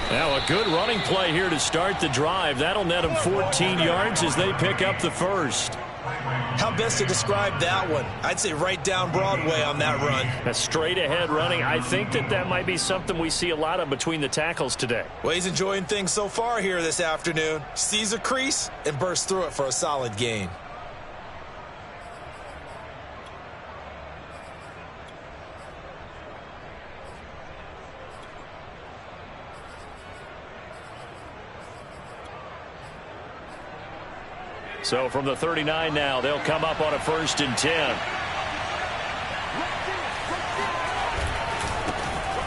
Now a good running play here to start the drive. That'll net them 14 yards as they pick up the first. How best to describe that one? I'd say right down Broadway on that run. A straight ahead running. I think that might be something we see a lot of between the tackles today. Well, he's enjoying things so far here this afternoon. Sees a crease and bursts through it for a solid gain. So from the 39 now, they'll come up on a 1st and 10.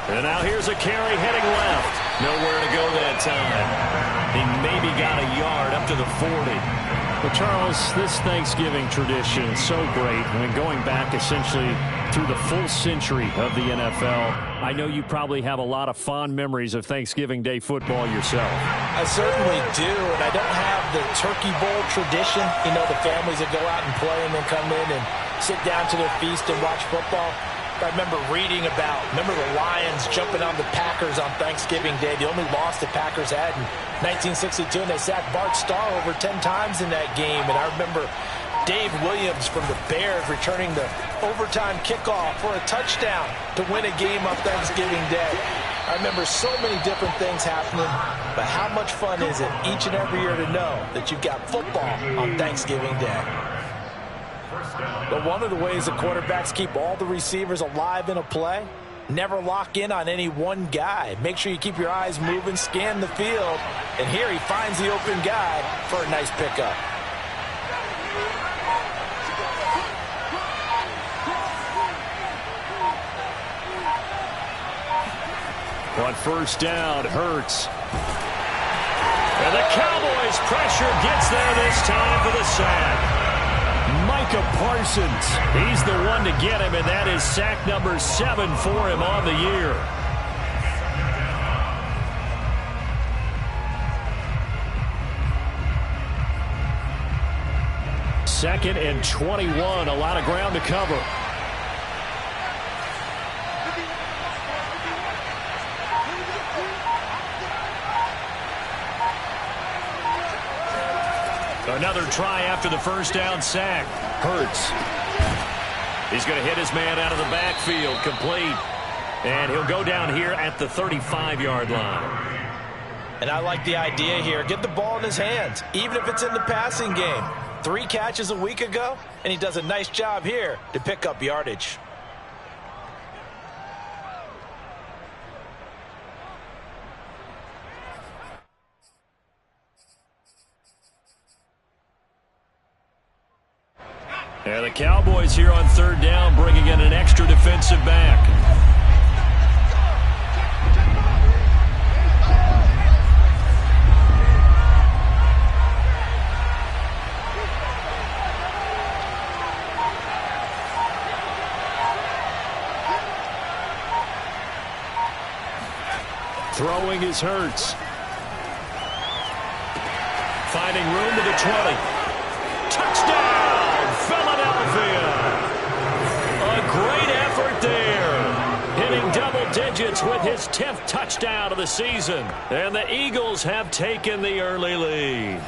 And now here's a carry heading left. Nowhere to go that time. He maybe got a yard up to the 40. Well, Charles, this Thanksgiving tradition is so great. I mean, going back essentially through the full century of the NFL, I know you probably have a lot of fond memories of Thanksgiving Day football yourself. I certainly do, and I don't have the Turkey Bowl tradition. You know, the families that go out and play and then come in and sit down to their feast and watch football. I remember reading remember the Lions jumping on the Packers on Thanksgiving Day. The only loss the Packers had in 1962, and they sacked Bart Starr over 10 times in that game. And I remember Dave Williams from the Bears returning the overtime kickoff for a touchdown to win a game on Thanksgiving Day. I remember so many different things happening, but how much fun is it each and every year to know that you've got football on Thanksgiving Day? But one of the ways the quarterbacks keep all the receivers alive in a play, never lock in on any one guy. Make sure you keep your eyes moving, scan the field, and here he finds the open guy for a nice pickup. On 1st down, Hurts. And the Cowboys' pressure gets there this time for the sack. Micah Parsons, he's the one to get him, and that is sack number 7 for him on the year. Second and 21, a lot of ground to cover. Another try after the 1st down sack. Hurts. He's going to hit his man out of the backfield, complete. And he'll go down here at the 35-yard line. And I like the idea here. Get the ball in his hands, even if it's in the passing game. 3 catches a week ago, and he does a nice job here to pick up yardage. And the Cowboys here on 3rd down, bringing in an extra defensive back. Throwing is Hurts. Finding room to the 20. Touchdown, Philadelphia. A great effort there. Hitting double digits with his 10th touchdown of the season. And the Eagles have taken the early lead.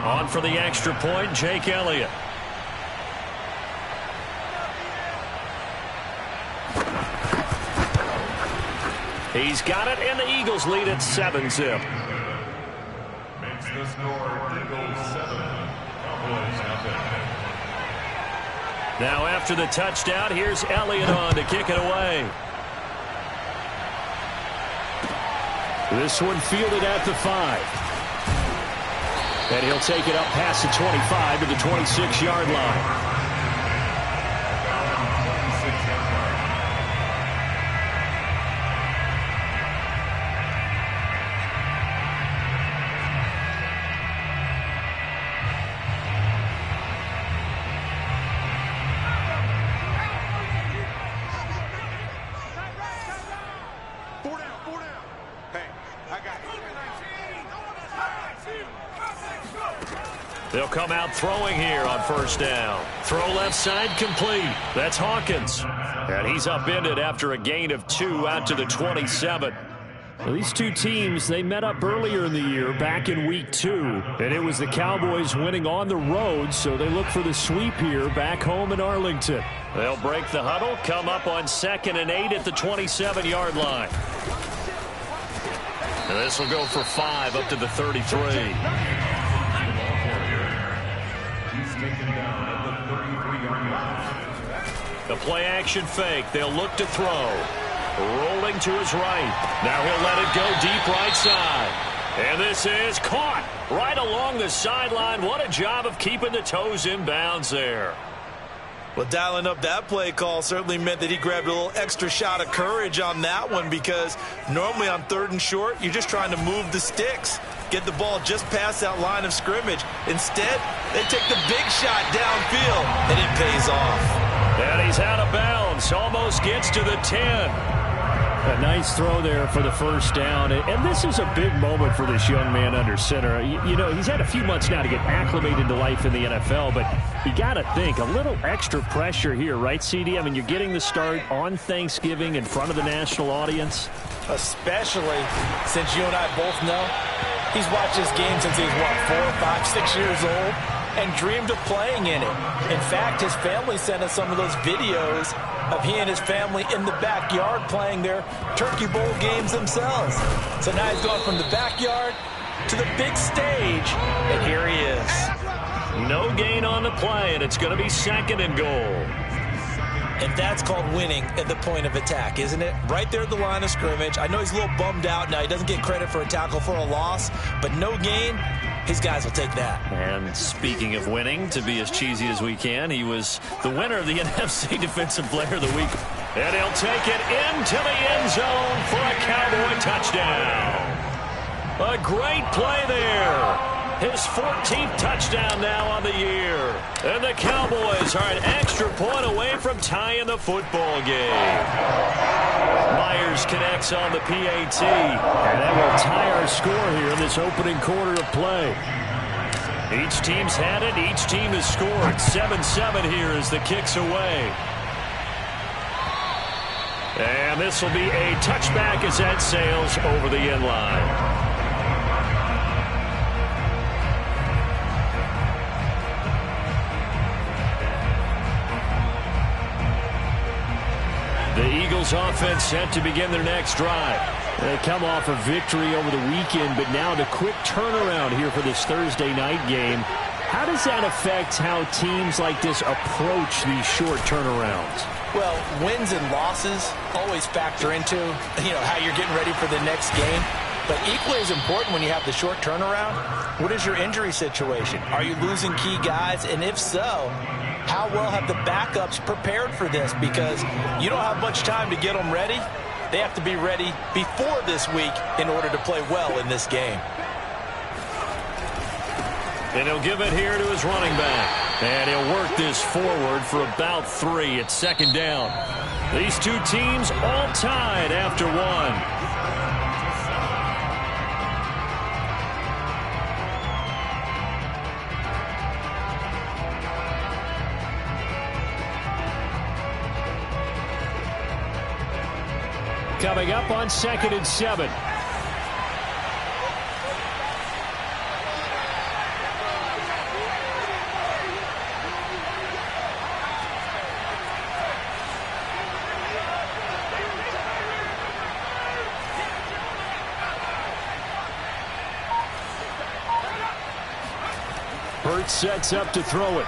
On for the extra point, Jake Elliott. He's got it, and the Eagles lead at 7-zip. Makes the score Eagles 7, Cowboys nothing. Now after the touchdown, here's Elliott on to kick it away. This one fielded at the 5. And he'll take it up past the 25 to the 26-yard line. They'll come out throwing here on 1st down. Throw left side complete. That's Hawkins. And he's upended after a gain of 2 out to the 27. Well, these two teams, they met up earlier in the year, back in Week 2, and it was the Cowboys winning on the road, so they look for the sweep here back home in Arlington. They'll break the huddle, come up on 2nd and 8 at the 27-yard line. And this will go for 5 up to the 33. The play-action fake. They'll look to throw. Rolling to his right. Now he'll let it go deep right side. And this is caught right along the sideline. What a job of keeping the toes in bounds there. Well, dialing up that play call certainly meant that he grabbed a little extra shot of courage on that one, because normally on 3rd and short, you're just trying to move the sticks, get the ball just past that line of scrimmage. Instead, they take the big shot downfield, and it pays off. And he's out of bounds, almost gets to the 10. A nice throw there for the first down. And this is a big moment for this young man under center. You know, he's had a few months now to get acclimated to life in the NFL, but you got to think, a little extra pressure here, right, CD? I mean, you're getting the start on Thanksgiving in front of the national audience. Especially since you and I both know he's watched this game since he was, what, 4, 5, 6 years old, and dreamed of playing in it. In fact, his family sent us some of those videos of he and his family in the backyard playing their Turkey Bowl games themselves. So now he's gone from the backyard to the big stage, and here he is. No gain on the play, and it's going to be 2nd and goal. And that's called winning at the point of attack, isn't it? Right there at the line of scrimmage. I know he's a little bummed out now. He doesn't get credit for a tackle for a loss, but no gain, his guys will take that. And speaking of winning, to be as cheesy as we can, he was the winner of the NFC Defensive Player of the Week. And he'll take it into the end zone for a Cowboy touchdown. A great play there. His 14th touchdown now on the year. And the Cowboys are an extra point away from tying the football game. Myers connects on the PAT. And that will tie our score here in this opening quarter of play. Each team's had it. Each team has scored. 7-7 here as the kick's away. And this will be a touchback as that sails over the end line. The Eagles offense set to begin their next drive. They come off a victory over the weekend, but now the quick turnaround here for this Thursday night game. How does that affect how teams like this approach these short turnarounds? Well, wins and losses always factor into, how you're getting ready for the next game. But equally as important when you have the short turnaround, what is your injury situation? Are you losing key guys? And if so, how well have the backups prepared for this? Because you don't have much time to get them ready. They have to be ready before this week in order to play well in this game. And he'll give it here to his running back. And he'll work this forward for about 3 at 2nd down. These two teams all tied after 1. Coming up on 2nd and 7. Hurts sets up to throw it.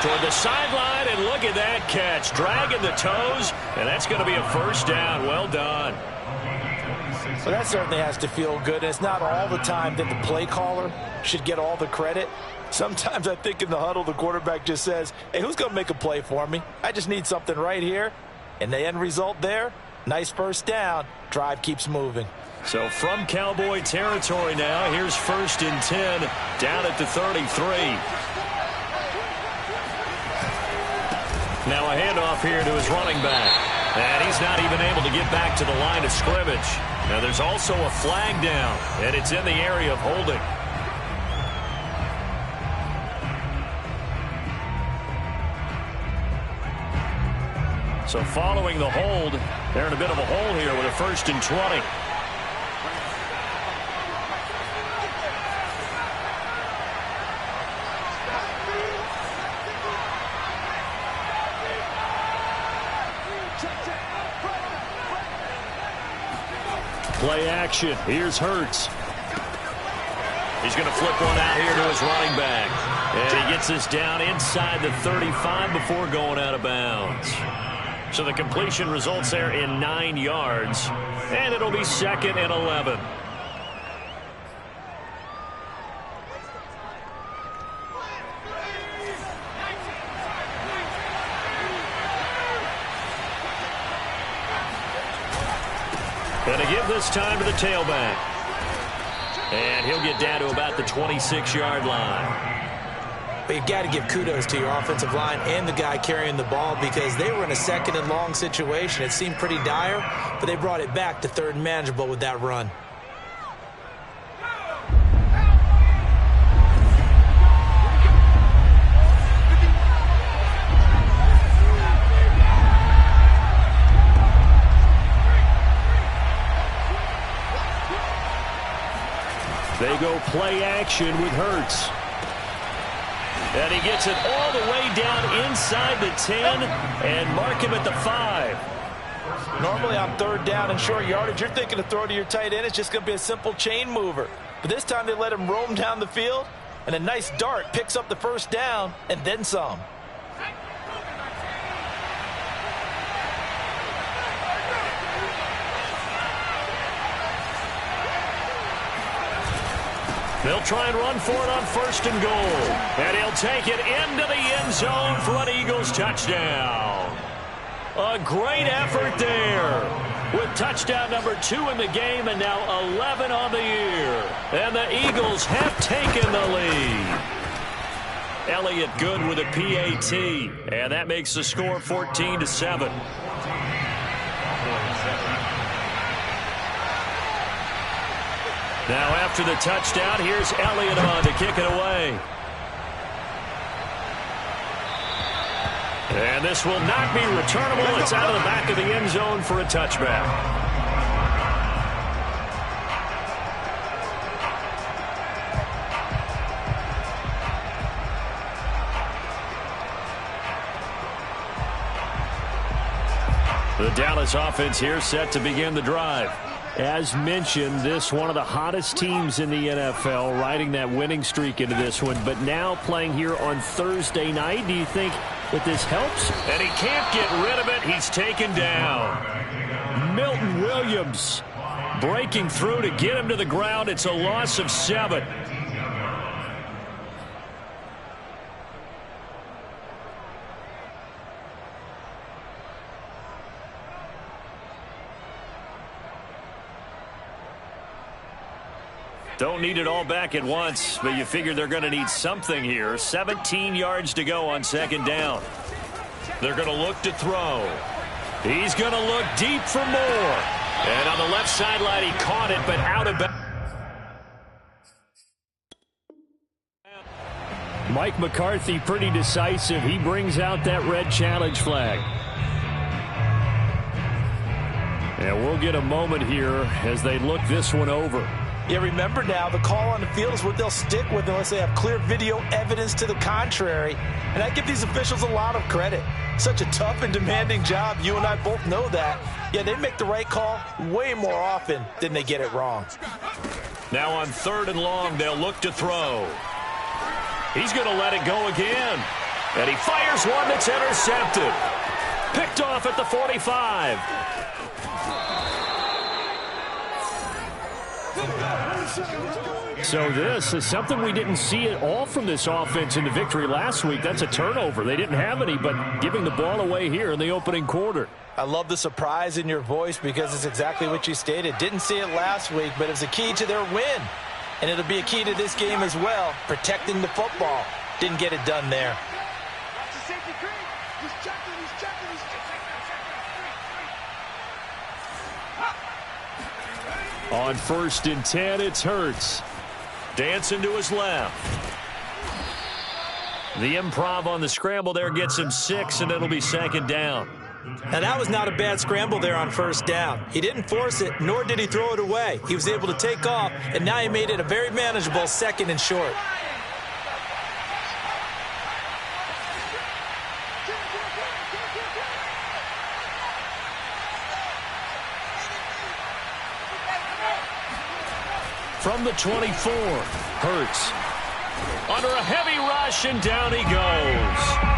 Toward the sideline, and look at that catch. Dragging the toes, and that's going to be a first down. Well done. Well, that certainly has to feel good. It's not all the time that the play caller should get all the credit. Sometimes I think in the huddle, the quarterback just says, hey, who's going to make a play for me? I just need something right here. And the end result there, nice first down. Drive keeps moving. So from Cowboy territory now, here's 1st and 10 down at the 33. Now a handoff here to his running back. And he's not even able to get back to the line of scrimmage. Now there's also a flag down, and it's in the area of holding. So following the hold, they're in a bit of a hole here with a 1st and 20. Play action. Here's Hurts. He's going to flip one out here to his running back. And he gets this down inside the 35 before going out of bounds. So the completion results there in 9 yards. And it'll be 2nd and 11. And to give this time to the tailback. And he'll get down to about the 26-yard line. But you got to give kudos to your offensive line and the guy carrying the ball because they were in a 2nd and long situation. It seemed pretty dire, but they brought it back to 3rd and manageable with that run. They go play action with Hurts. And he gets it all the way down inside the 10 and mark him at the 5. Normally on 3rd down and short yardage, you're thinking to throw to your tight end. It's just going to be a simple chain mover. But this time they let him roam down the field, and a nice dart picks up the 1st down and then some. They'll try and run for it on 1st and goal. And he'll take it into the end zone for an Eagles touchdown. A great effort there with touchdown number 2 in the game and now 11 on the year. And the Eagles have taken the lead. Elliott good with a PAT. And that makes the score 14-7. Now after the touchdown, here's Elliott on to kick it away. And this will not be returnable. It's out of the back of the end zone for a touchback. The Dallas offense here set to begin the drive. As mentioned, this one of the hottest teams in the NFL, riding that winning streak into this one, but now playing here on Thursday night. Do you think that this helps? And he can't get rid of it. He's taken down. Milton Williams breaking through to get him to the ground. It's a loss of 7. Don't need it all back at once, but you figure they're going to need something here. 17 yards to go on 2nd down. They're going to look to throw. He's going to look deep for more. And on the left sideline, he caught it, but out of bounds. Mike McCarthy pretty decisive. He brings out that red challenge flag. And we'll get a moment here as they look this one over. Yeah, remember now, the call on the field is what they'll stick with unless they have clear video evidence to the contrary. And I give these officials a lot of credit. Such a tough and demanding job. You and I both know that. Yeah, they make the right call way more often than they get it wrong. Now on 3rd and long, they'll look to throw. He's going to let it go again. And he fires one that's intercepted. Picked off at the 45. So this is something we didn't see at all from this offense in the victory last week. That's a turnover. They didn't have any, but giving the ball away here in the opening quarter. I love the surprise in your voice because it's exactly what you stated. Didn't see it last week, but it was a key to their win. And it'll be a key to this game as well, protecting the football. Didn't get it done there. On 1st and 10, it's Hurts. Dancing to his left. The improv on the scramble there gets him 6, and it'll be 2nd down. Now, that was not a bad scramble there on first down. He didn't force it, nor did he throw it away. He was able to take off, and now he made it a very manageable 2nd and short. From the 24, Hurts. Under a heavy rush, and down he goes.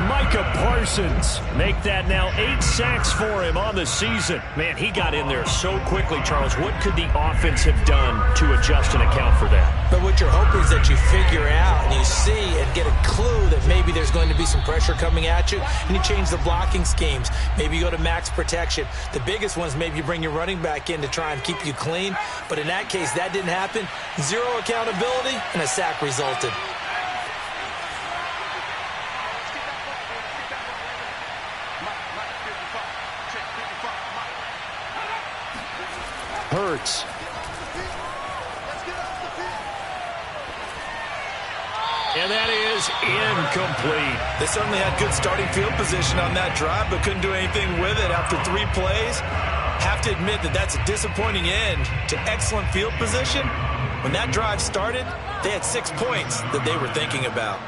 Micah Parsons make that now 8 sacks for him on the season. Man, he got in there so quickly, Charles. What could the offense have done to adjust and account for that? But what you're hoping is that you figure out and you see and get a clue that maybe there's going to be some pressure coming at you, and you change the blocking schemes. Maybe you go to max protection. The biggest one is maybe you bring your running back in to try and keep you clean. But in that case, that didn't happen. 0 accountability, and a sack resulted. Hurts. And that is incomplete. They certainly had good starting field position on that drive, but couldn't do anything with it after 3 plays. Have to admit that that's a disappointing end to excellent field position. When that drive started, they had 6 points that they were thinking about.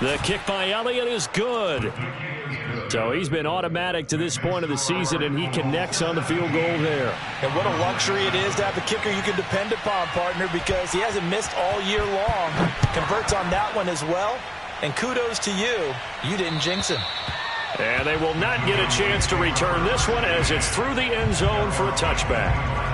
The kick by Elliott is good. So he's been automatic to this point of the season, and he connects on the field goal there. And what a luxury it is to have a kicker you can depend upon, partner, because he hasn't missed all year long. Converts on that one as well. And kudos to you. You didn't jinx him. And they will not get a chance to return this one as it's through the end zone for a touchback.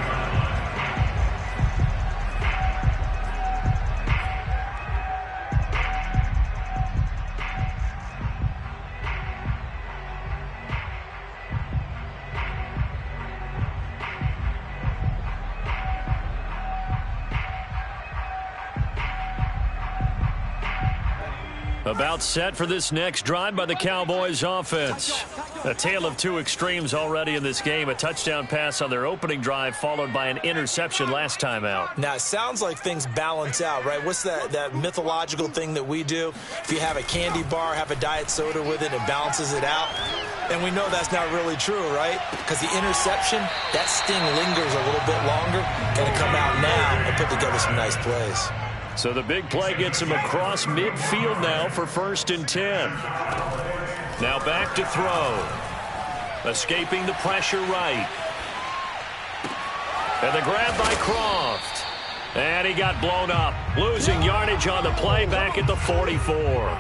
About set for this next drive by the Cowboys offense. A tale of 2 extremes already in this game. A touchdown pass on their opening drive followed by an interception last time out. Now, it sounds like things balance out, right? What's that mythological thing that we do? If you have a candy bar, have a diet soda with it, it balances it out. And we know that's not really true, right? Because the interception, that sting lingers a little bit longer. Got to come out now and put together some nice plays. So the big play gets him across midfield now for 1st and 10. Now back to throw. Escaping the pressure right. And the grab by Croft. And he got blown up. Losing yardage on the play back at the 44.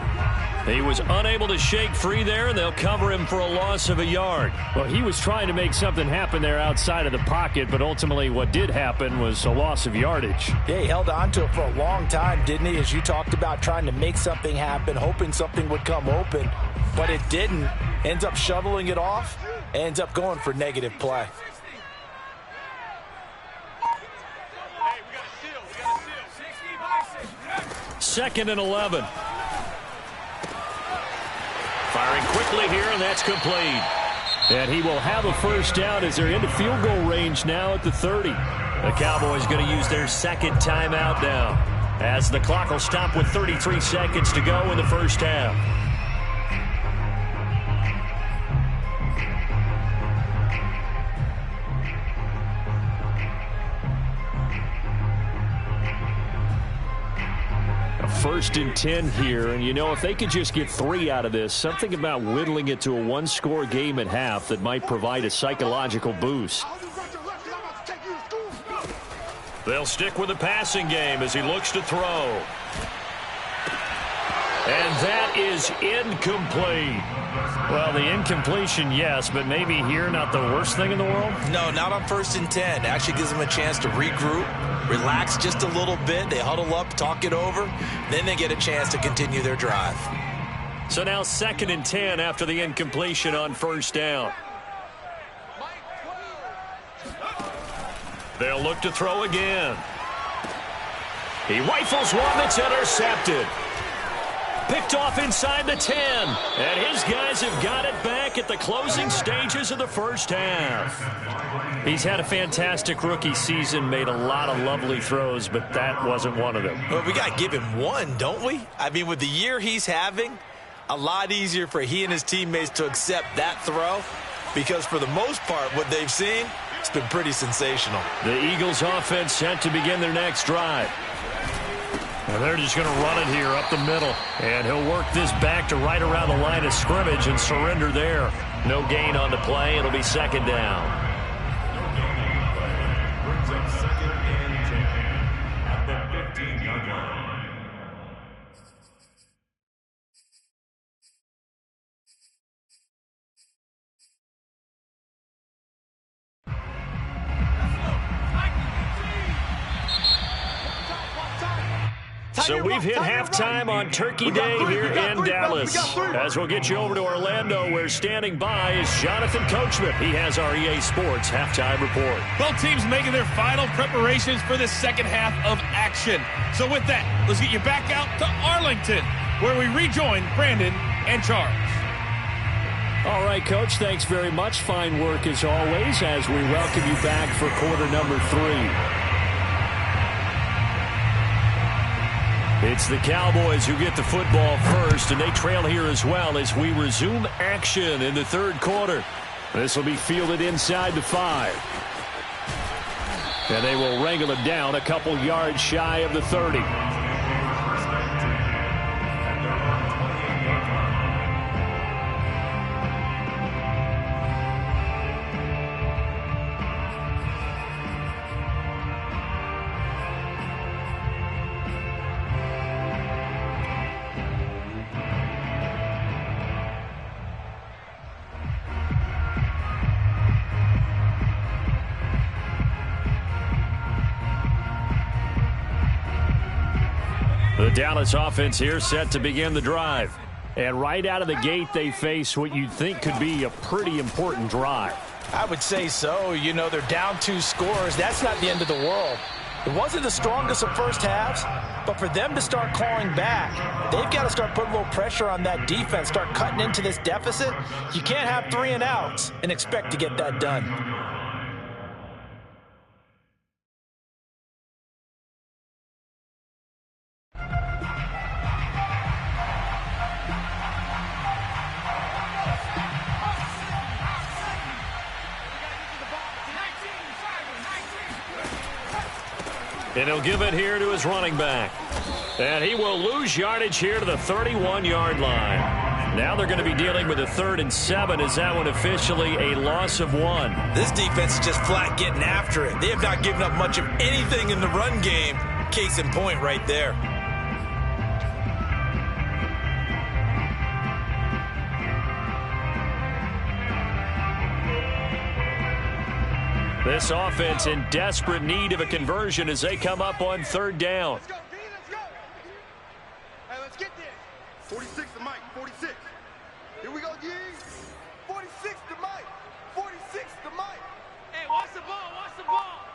He was unable to shake free there, and they'll cover him for a loss of a yard. Well, he was trying to make something happen there outside of the pocket, but ultimately what did happen was a loss of yardage. Yeah, he held on to it for a long time, didn't he? As you talked about, trying to make something happen, hoping something would come open, but it didn't. Ends up shoveling it off, ends up going for negative play. Second and 11. Firing quickly here, and that's complete. And he will have a first down as they're into field goal range now at the 30. The Cowboys going to use their 2nd timeout now, as the clock will stop with 33 seconds to go in the first half. First and 10 here, and you know, if they could just get 3 out of this, something about whittling it to a 1-score game at half that might provide a psychological boost. They'll stick with the passing game as he looks to throw. And that is incomplete. Well, the incompletion, yes, but maybe here not the worst thing in the world? No, not on 1st and 10. Actually gives them a chance to regroup, relax just a little bit. They huddle up, talk it over. Then they get a chance to continue their drive. So now 2nd and 10 after the incompletion on 1st down. They'll look to throw again. He rifles one that's intercepted. Picked off inside the 10. And his guys have got it back at the closing stages of the first half. He's had a fantastic rookie season, made a lot of lovely throws, but that wasn't one of them. Well, we got to give him one, don't we? I mean, with the year he's having, a lot easier for he and his teammates to accept that throw because for the most part, what they've seen, it's been pretty sensational. The Eagles offense set to begin their next drive. And they're just going to run it here up the middle. And he'll work this back to right around the line of scrimmage and surrender there. No gain on the play. It'll be second down. Brings up second and 10 at the 15-yard line. So we've hit halftime on Turkey Day here in Dallas. As we'll get you over to Orlando, where standing by is Jonathan Coachman. He has our EA Sports halftime report. Both teams making their final preparations for the second half of action. So with that, let's get you back out to Arlington, where we rejoin Brandon and Charles. All right, Coach, thanks very much. Fine work as always as we welcome you back for quarter number 3. It's the Cowboys who get the football first, and they trail here as well as we resume action in the third quarter. This will be fielded inside the 5. And they will wrangle it down a couple yards shy of the 30. The Dallas offense here set to begin the drive. And right out of the gate, they face what you'd think could be a pretty important drive. I would say so. You know, they're down 2 scores. That's not the end of the world. It wasn't the strongest of first halves, but for them to start clawing back, they've got to start putting a little pressure on that defense, start cutting into this deficit. You can't have 3 and outs and expect to get that done. And he'll give it here to his running back. And he will lose yardage here to the 31-yard line. Now they're going to be dealing with a 3rd and 7. Is that one officially a loss of 1? This defense is just flat getting after it. They have not given up much of anything in the run game. Case in point right there. This offense in desperate need of a conversion as they come up on 3rd down. Let's go, D, let's go. Hey, let's get this. 46 to Mike, 46. Here we go, D. 46 to Mike, 46 to Mike. Hey, watch the ball, watch the ball.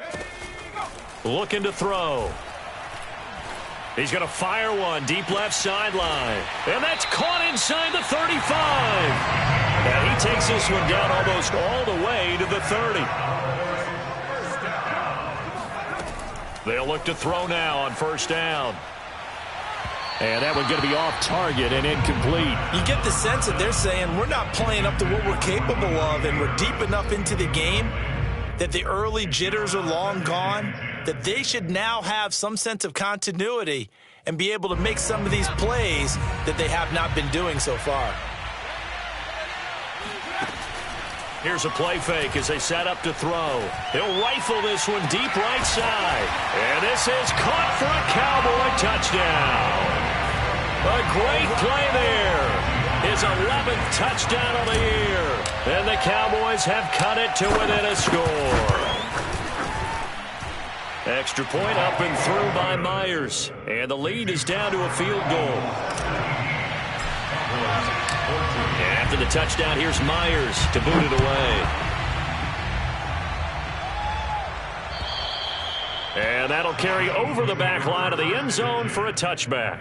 There you go. Looking to throw. He's going to fire one deep left sideline. And that's caught inside the 35. And he takes this one down almost all the way to the 30. They'll look to throw now on 1st down. And that one's going to be off target and incomplete. You get the sense that they're saying we're not playing up to what we're capable of, and we're deep enough into the game that the early jitters are long gone, that they should now have some sense of continuity and be able to make some of these plays that they have not been doing so far. Here's a play fake as they set up to throw. He'll rifle this one deep right side. And this is caught for a Cowboy touchdown. A great play there. His 11th touchdown of the year. And the Cowboys have cut it to within a score. Extra point up and through by Myers. And the lead is down to a field goal. After the touchdown, here's Myers to boot it away. And that'll carry over the back line of the end zone for a touchback.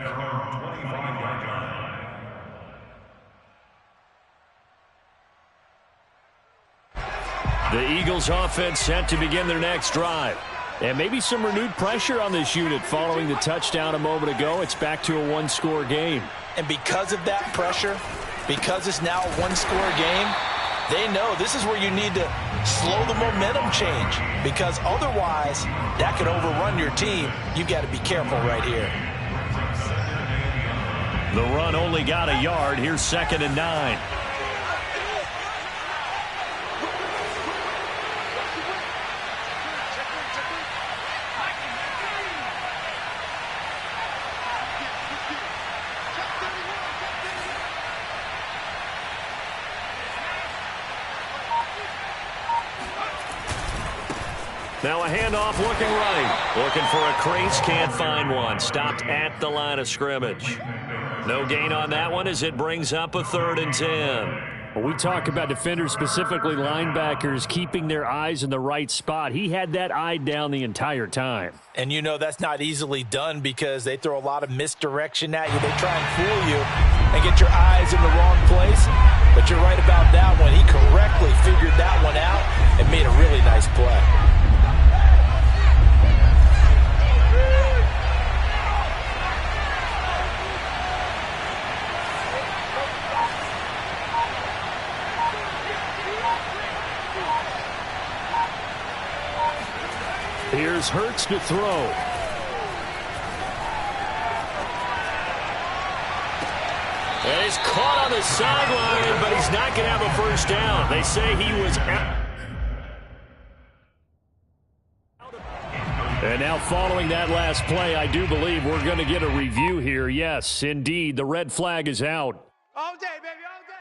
The Eagles offense set to begin their next drive. And maybe some renewed pressure on this unit following the touchdown a moment ago. It's back to a one-score game. And because of that pressure, because it's now a one-score game, they know this is where you need to slow the momentum change, because otherwise that could overrun your team. You've got to be careful right here. The run only got a yard. Here's 2nd and 9. Now a handoff looking right. Looking for a crease, can't find one. Stopped at the line of scrimmage. No gain on that one as it brings up a 3rd and 10. Well, we talk about defenders, specifically linebackers, keeping their eyes in the right spot. He had that eye down the entire time. And you know that's not easily done because they throw a lot of misdirection at you. They try and fool you and get your eyes in the wrong place. But you're right about that one. He correctly figured that one out and made a really nice play. Here's Hurts to throw. And he's caught on the sideline, but he's not going to have a first down. They say he was out. And now following that last play, I do believe we're going to get a review here. Yes, indeed, the red flag is out. All day, baby, all day.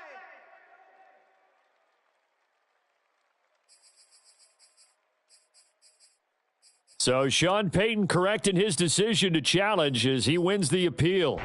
So Sean Payton correct in his decision to challenge as he wins the appeal.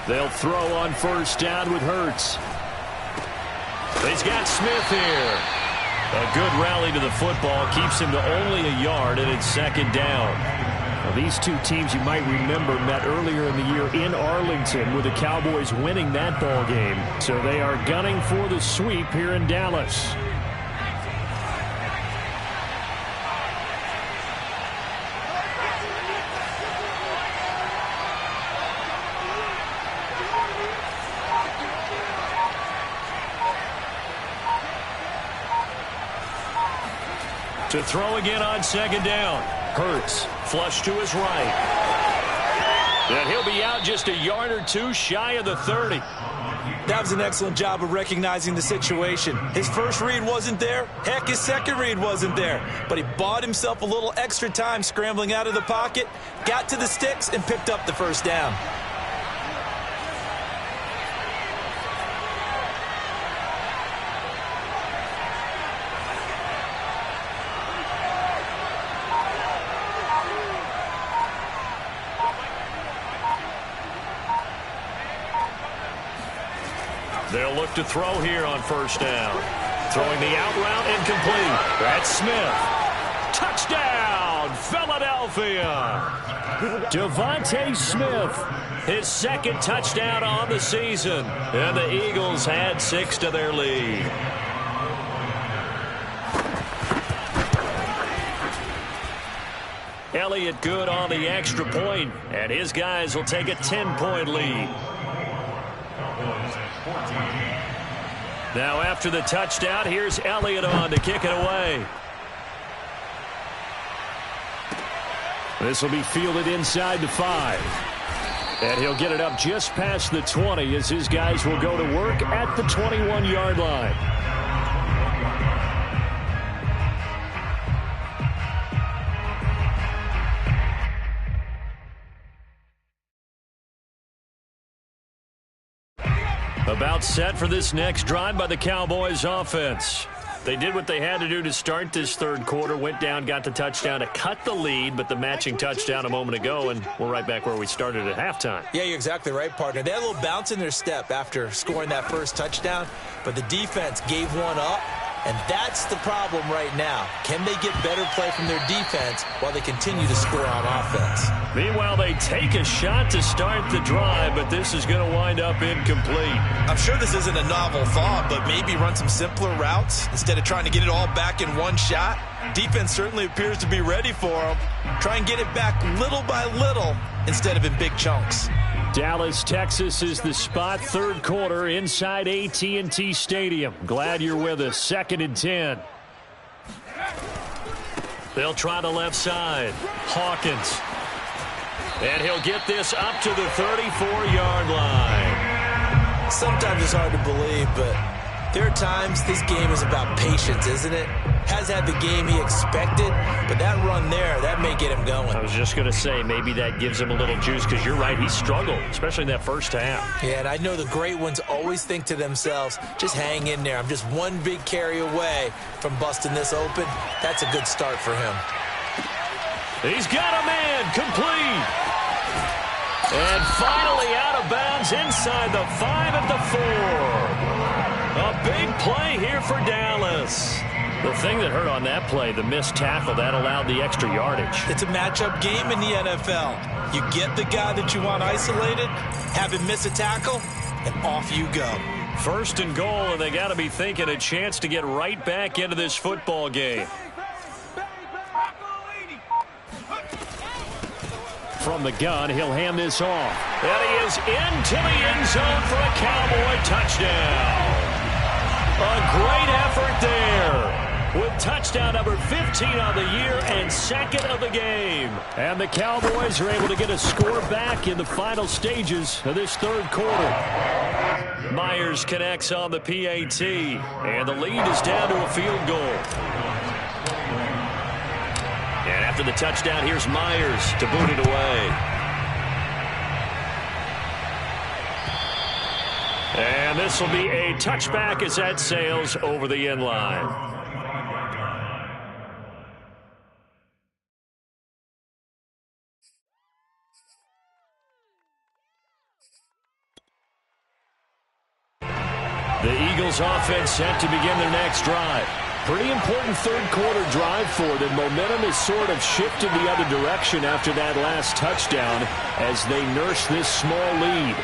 They'll throw on first down with Hurts. He's got Smith here. A good rally to the football keeps him to only a yard, and it's 2nd down. Now, these two teams, you might remember, met earlier in the year in Arlington with the Cowboys winning that ball game. So they are gunning for the sweep here in Dallas. To throw again on 2nd down. Hurts, flush to his right. And he'll be out just a yard or two shy of the 30. That was an excellent job of recognizing the situation. His first read wasn't there. Heck, his second read wasn't there. But he bought himself a little extra time scrambling out of the pocket, got to the sticks, and picked up the first down. They'll look to throw here on first down. Throwing the out route incomplete. That's Smith. Touchdown, Philadelphia. Devontae Smith, his 2nd touchdown on the season. And the Eagles add 6 to their lead. Elliott good on the extra point, and his guys will take a 10-point lead. Now after the touchdown, here's Elliott on to kick it away. This will be fielded inside the 5. And he'll get it up just past the 20 as his guys will go to work at the 21-yard line. About set for this next drive by the Cowboys offense. They did what they had to do to start this third quarter, went down, got the touchdown to cut the lead, but the matching touchdown a moment ago, and we're right back where we started at halftime. Yeah, you're exactly right, partner. They had a little bounce in their step after scoring that first touchdown, but the defense gave one up, and that's the problem right now. Can they get better play from their defense while they continue to score on offense? Meanwhile, they take a shot to start the drive, but this is going to wind up incomplete. I'm sure this isn't a novel thought, but maybe run some simpler routes instead of trying to get it all back in one shot. Defense certainly appears to be ready for them. Try and get it back little by little instead of in big chunks. Dallas, Texas is the spot. Third quarter inside AT&T Stadium. Glad you're with us. 2nd and 10. They'll try the left side. Hawkins. And he'll get this up to the 34-yard line. Sometimes it's hard to believe, but there are times this game is about patience, isn't it? Has had the game he expected, but that run there, that may get him going. I was just going to say, maybe that gives him a little juice, because you're right, he struggled, especially in that first half. Yeah, and I know the great ones always think to themselves, just hang in there. I'm just one big carry away from busting this open. That's a good start for him. He's got a man, complete. And finally out of bounds inside the 5 at the 4. A big play here for Dallas. The thing that hurt on that play, the missed tackle, that allowed the extra yardage. It's a matchup game in the NFL. You get the guy that you want isolated, have him miss a tackle, and off you go. 1st and goal, and they got to be thinking a chance to get right back into this football game. From the gun, he'll hand this off. And he is into the end zone for a Cowboy touchdown. A great effort there, with touchdown number 15 on the year and 2nd of the game. And the Cowboys are able to get a score back in the final stages of this third quarter. Myers connects on the PAT, and the lead is down to a field goal. And after the touchdown, here's Myers to boot it away. And this will be a touchback as that sails over the end line. The Eagles offense set to begin their next drive. Pretty important third quarter drive for them. Momentum has sort of shifted the other direction after that last touchdown as they nurse this small lead.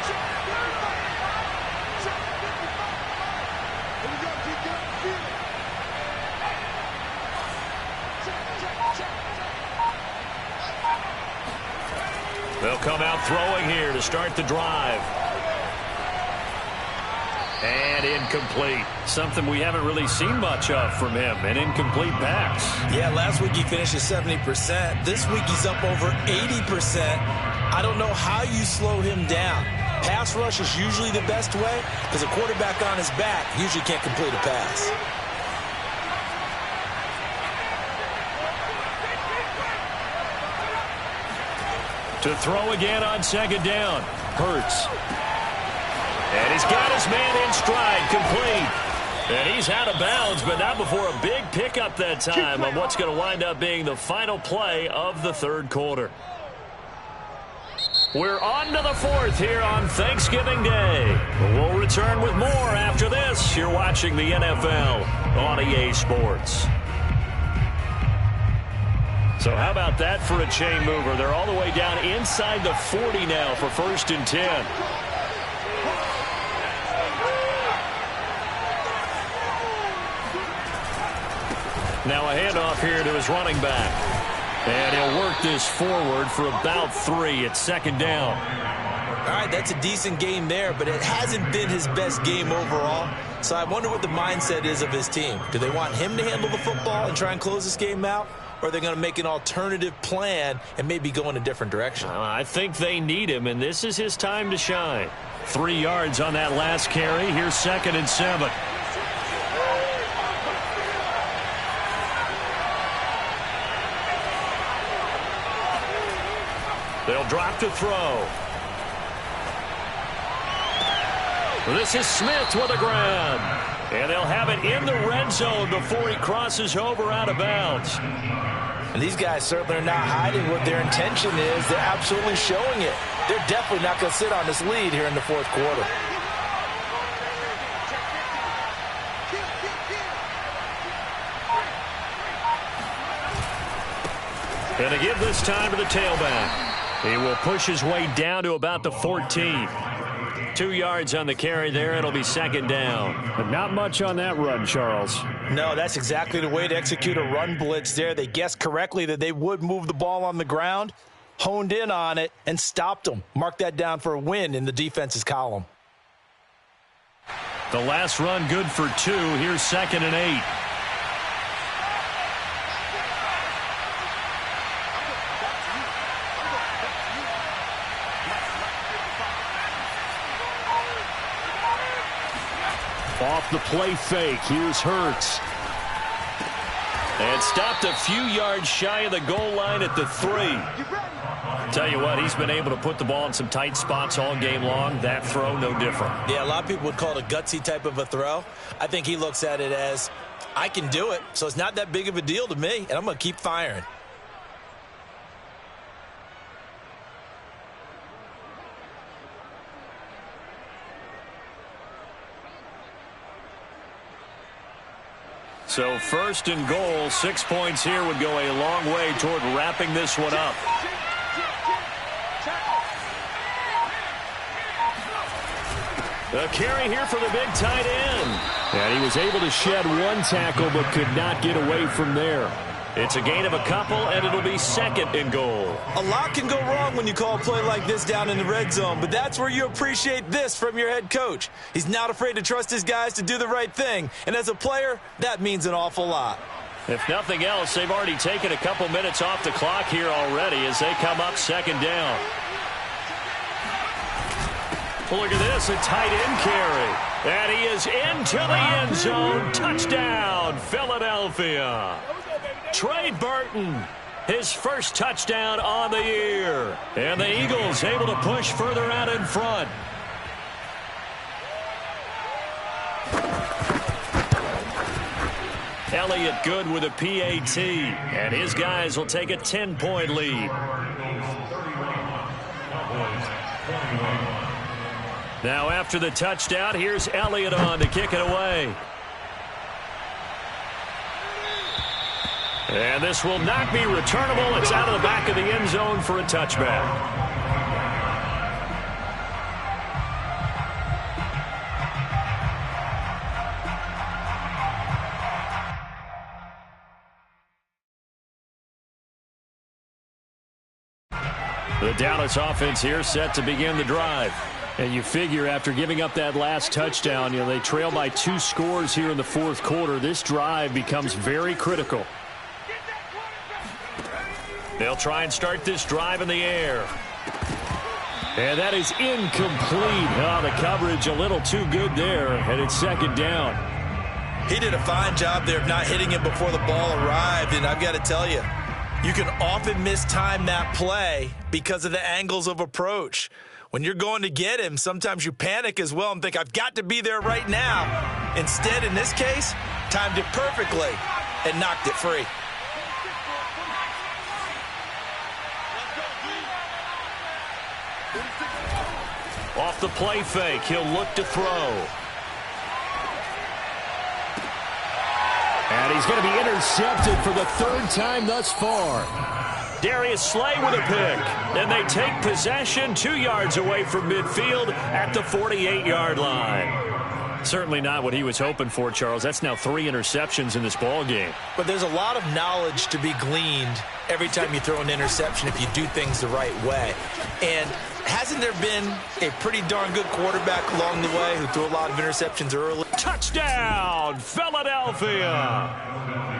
They'll come out throwing here to start the drive. And incomplete. Something we haven't really seen much of from him. An incomplete pass. Yeah, last week he finished at 70%. This week he's up over 80%. I don't know how you slow him down. Pass rush is usually the best way because a quarterback on his back usually can't complete a pass. To throw again on 2nd down. Hurts. And he's got his man in stride, complete. And he's out of bounds, but not before a big pickup that time on what's going to wind up being the final play of the third quarter. We're on to the 4th here on Thanksgiving Day. We'll return with more after this. You're watching the NFL on EA Sports. So how about that for a chain mover? They're all the way down inside the 40 now for 1st and 10. Now a handoff here to his running back. And he'll work this forward for about 3 at 2nd down. All right, that's a decent game there, but it hasn't been his best game overall. So I wonder what the mindset is of his team. Do they want him to handle the football and try and close this game out? Or are they going to make an alternative plan and maybe go in a different direction? I think they need him, and this is his time to shine. 3 yards on that last carry. Here's 2nd and 7. They'll drop to throw. This is Smith with a grab. And they'll have it in the red zone before he crosses over out of bounds. And these guys certainly are not hiding what their intention is. They're absolutely showing it. They're definitely not going to sit on this lead here in the fourth quarter. And to give this time to the tailback. He will push his way down to about the 14. 2 yards on the carry there. It'll be second down. But not much on that run, Charles. No, that's exactly the way to execute a run blitz there. They guessed correctly that they would move the ball on the ground, honed in on it, and stopped them. Mark that down for a win in the defense's column. The last run good for 2. Here's 2nd and 8. Off the play fake. Here's Hurts. And stopped a few yards shy of the goal line at the 3. Tell you what, he's been able to put the ball in some tight spots all game long. That throw, no different. Yeah, a lot of people would call it a gutsy type of a throw. I think he looks at it as, I can do it, so it's not that big of a deal to me, and I'm going to keep firing. So 1st and goal, 6 points here would go a long way toward wrapping this one up. A carry here for the big tight end. And he was able to shed one tackle but could not get away from there. It's a gain of a couple, and it'll be 2nd and goal. A lot can go wrong when you call a play like this down in the red zone, but that's where you appreciate this from your head coach. He's not afraid to trust his guys to do the right thing, and as a player, that means an awful lot. If nothing else, they've already taken a couple minutes off the clock here already as they come up 2nd down. Look at this, a tight end carry. And he is into the end zone. Touchdown, Philadelphia. Trey Burton, his first touchdown on the year. And the Eagles able to push further out in front. Elliott Good with a PAT. And his guys will take a 10-point lead. Now after the touchdown, here's Elliott on to kick it away. And this will not be returnable. It's out of the back of the end zone for a touchback. The Dallas offense here set to begin the drive. And you figure after giving up that last touchdown, they trail by 2 scores here in the fourth quarter. This drive becomes very critical. They'll try and start this drive in the air. And that is incomplete. Oh, the coverage a little too good there, and it's 2nd down. He did a fine job there of not hitting it before the ball arrived, and I've got to tell you, you can often mistime that play because of the angles of approach. When you're going to get him, sometimes you panic as well and think, I've got to be there right now. Instead, in this case, timed it perfectly and knocked it free. Off the play fake, he'll look to throw. And he's going to be intercepted for the 3rd time thus far. Darius Slay with a pick. And they take possession 2 yards away from midfield at the 48-yard line. Certainly not what he was hoping for, Charles. That's now 3 interceptions in this ball game. But there's a lot of knowledge to be gleaned every time you throw an interception if you do things the right way. And hasn't there been a pretty darn good quarterback along the way who threw a lot of interceptions early? Touchdown, Philadelphia!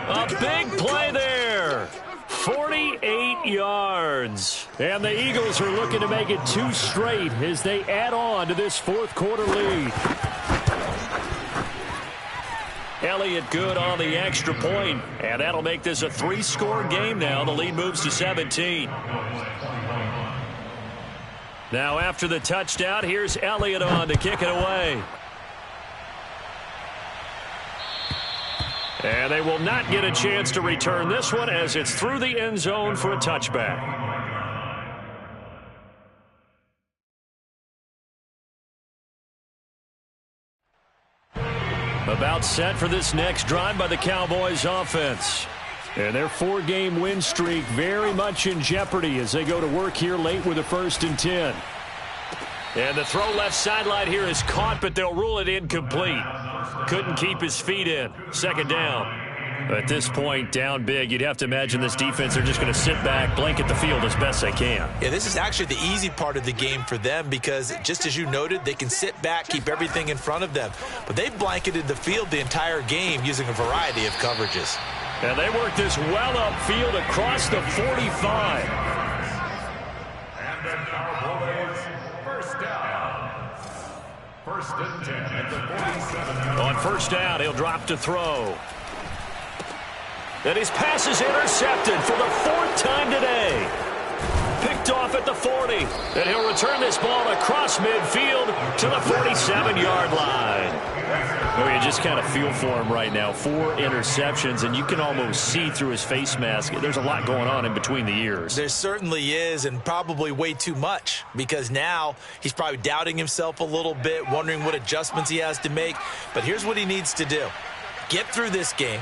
A big play there. 48 yards. And the Eagles are looking to make it 2 straight as they add on to this fourth quarter lead. Elliott Good on the extra point, and that'll make this a 3-score game now. The lead moves to 17. Now after the touchdown, here's Elliott on to kick it away. And they will not get a chance to return this one as it's through the end zone for a touchback. About set for this next drive by the Cowboys offense. And their 4-game win streak very much in jeopardy as they go to work here late with a 1st and 10. And the throw left sideline here is caught, but they'll rule it incomplete. Couldn't keep his feet in. 2nd down. At this point, down big, you'd have to imagine this defense are just going to sit back, blanket the field as best they can. Yeah, this is actually the easy part of the game for them because, just as you noted, they can sit back, keep everything in front of them. But they've blanketed the field the entire game using a variety of coverages. And they work this well upfield across the 45. And the Cowboys, 1st down. 1st and 10 at the 47. On 1st down, he'll drop to throw. And his pass is intercepted for the 4th time today. Picked off at the 40. And he'll return this ball across midfield to the 47-yard line. Oh, you just kind of feel for him right now. 4 interceptions, and you can almost see through his face mask. There's a lot going on in between the ears. There certainly is, and probably way too much, because now he's probably doubting himself a little bit, wondering what adjustments he has to make. But here's what he needs to do. Get through this game.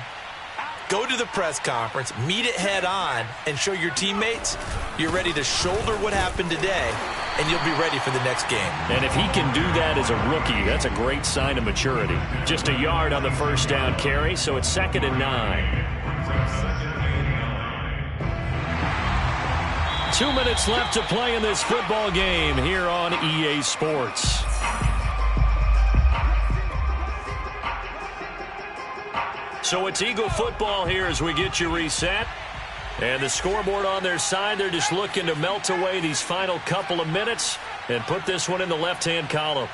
Go to the press conference, meet it head on, and show your teammates you're ready to shoulder what happened today, and you'll be ready for the next game. And if he can do that as a rookie, that's a great sign of maturity. Just a yard on the 1st down carry, so it's 2nd and 9. 2 minutes left to play in this football game here on EA Sports. So it's Eagle football here as we get you reset. And the scoreboard on their side, they're just looking to melt away these final couple of minutes and put this one in the left-hand column.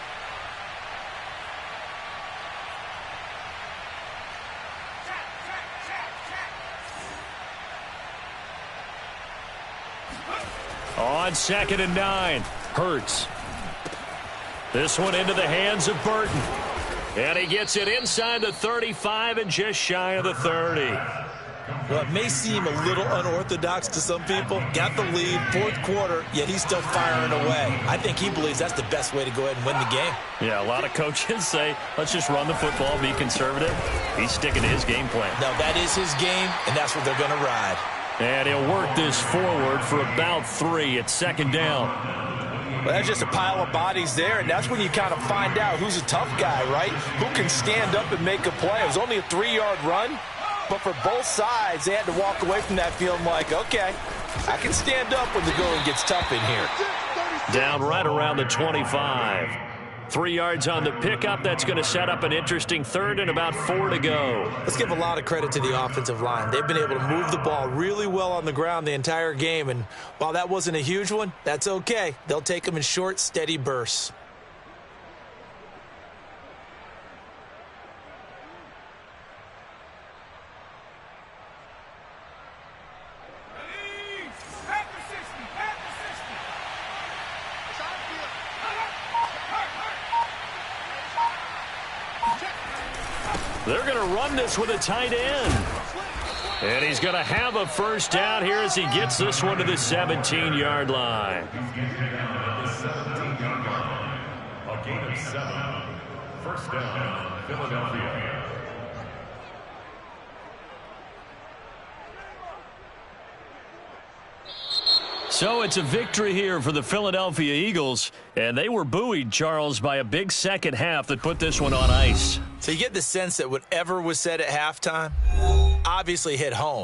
On 2nd and 9, Hurts. This one into the hands of Burton. And he gets it inside the 35 and just shy of the 30. Well, it may seem a little unorthodox to some people. Got the lead, 4th quarter, yet he's still firing away. I think he believes that's the best way to go ahead and win the game. Yeah, a lot of coaches say, let's just run the football, be conservative. He's sticking to his game plan. No, that is his game, and that's what they're going to ride. And he'll work this forward for about 3 at 2nd down. Well, that's just a pile of bodies there, and that's when you kind of find out who's a tough guy, right? Who can stand up and make a play. It was only a 3-yard run, but for both sides, they had to walk away from that feeling like, okay, I can stand up when the going gets tough in here. Down right around the 25. 3 yards on the pickup. That's going to set up an interesting 3rd and about 4 to go. Let's give a lot of credit to the offensive line. They've been able to move the ball really well on the ground the entire game, and while that wasn't a huge one, that's okay. They'll take them in short, steady bursts. They're going to run this with a tight end. And he's going to have a 1st down here as he gets this one to the 17-yard line. A gain of 7. 1st down, Philadelphia. So it's a victory here for the Philadelphia Eagles, and they were buoyed, Charles, by a big second half that put this one on ice. So you get the sense that whatever was said at halftime obviously hit home.